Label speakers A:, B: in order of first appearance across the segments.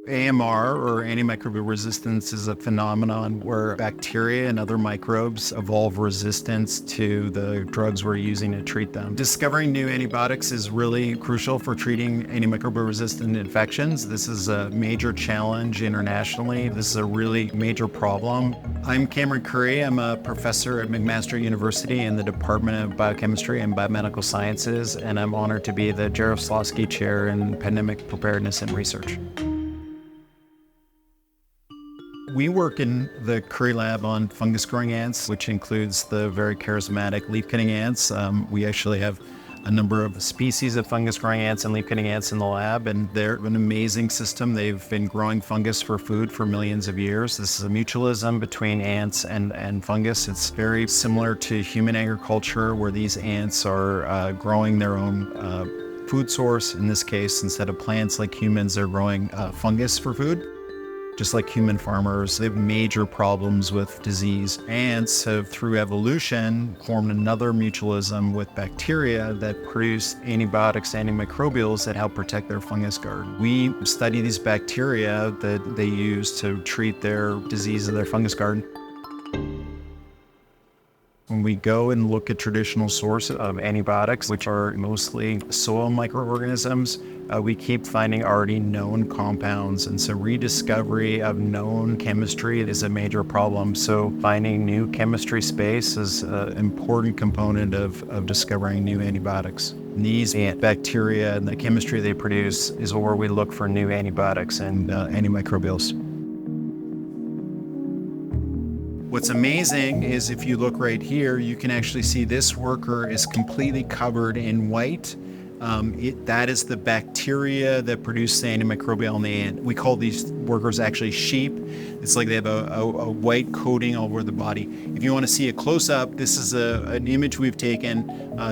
A: AMR, or antimicrobial resistance, is a phenomenon where bacteria and other microbes evolve resistance to the drugs we're using to treat them. Discovering new antibiotics is really crucial for treating antimicrobial resistant infections. This is a major challenge internationally. This is a really major problem. I'm Cameron Currie. I'm a professor at McMaster University in the Department of Biochemistry and Biomedical Sciences, and I'm honored to be the Jaroslawski Chair in Pandemic Preparedness and Research. We work in the Currie lab on fungus-growing ants, which includes the very charismatic leaf-cutting ants. We actually have a number of species of fungus-growing ants and leaf-cutting ants in the lab, and they're an amazing system. They've been growing fungus for food for millions of years. This is a mutualism between ants and fungus. It's very similar to human agriculture, where these ants are growing their own food source. In this case, instead of plants like humans, they're growing fungus for food. Just like human farmers, they have major problems with disease. Ants have, through evolution, formed another mutualism with bacteria that produce antibiotics, antimicrobials that help protect their fungus garden. We study these bacteria that they use to treat their disease of their fungus garden. When we go and look at traditional sources of antibiotics, which are mostly soil microorganisms, we keep finding already known compounds. And so rediscovery of known chemistry is a major problem. So finding new chemistry space is an important component of discovering new antibiotics. These bacteria and the chemistry they produce is where we look for new antibiotics and antimicrobials. What's amazing is if you look right here, you can actually see this worker is completely covered in white. That is the bacteria that produce the antimicrobial in the ant. We call these workers actually sheep. It's like they have a white coating all over the body. If you want to see a close-up, this is an image we've taken.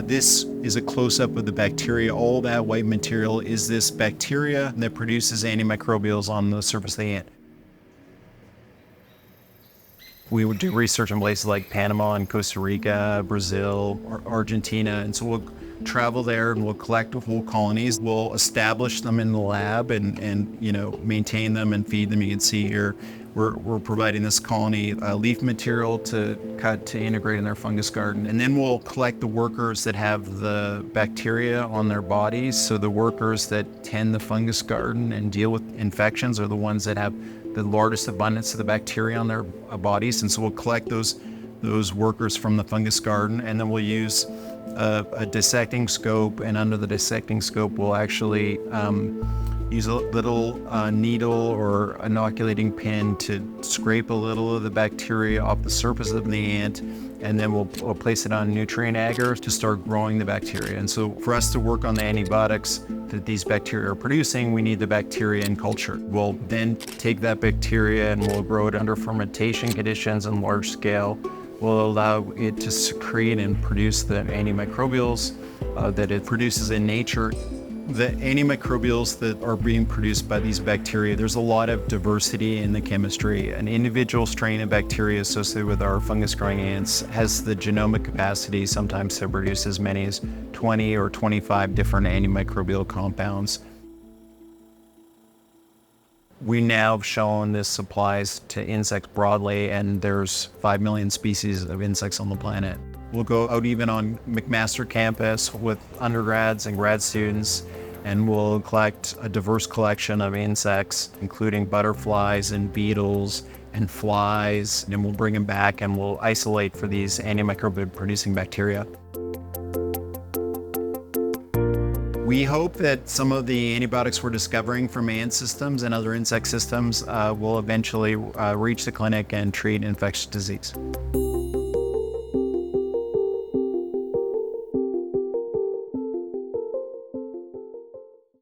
A: This is a close-up of the bacteria. All that white material is this bacteria that produces antimicrobials on the surface of the ant. We would do research in places like Panama and Costa Rica, Brazil, or Argentina. And so we'll travel there and we'll collect whole colonies. We'll establish them in the lab and maintain them and feed them. You can see here, we're providing this colony leaf material to cut to integrate in their fungus garden. And then we'll collect the workers that have the bacteria on their bodies. So the workers that tend the fungus garden and deal with infections are the ones that have the largest abundance of the bacteria on their bodies. And so we'll collect those workers from the fungus garden, and then we'll use a dissecting scope, and under the dissecting scope we'll actually use a little needle or inoculating pin to scrape a little of the bacteria off the surface of the ant, and then we'll place it on nutrient agar to start growing the bacteria. And so for us to work on the antibiotics that these bacteria are producing, we need the bacteria in culture. We'll then take that bacteria and we'll grow it under fermentation conditions on large scale. We'll allow it to secrete and produce the antimicrobials that it produces in nature. The antimicrobials that are being produced by these bacteria, there's a lot of diversity in the chemistry. An individual strain of bacteria associated with our fungus-growing ants has the genomic capacity sometimes to produce as many as 20 or 25 different antimicrobial compounds. We now have shown this applies to insects broadly, and there's 5 million species of insects on the planet. We'll go out even on McMaster campus with undergrads and grad students, and we'll collect a diverse collection of insects, including butterflies and beetles and flies, and we'll bring them back and we'll isolate for these antimicrobial producing bacteria. We hope that some of the antibiotics we're discovering from ant systems and other insect systems will eventually reach the clinic and treat infectious disease.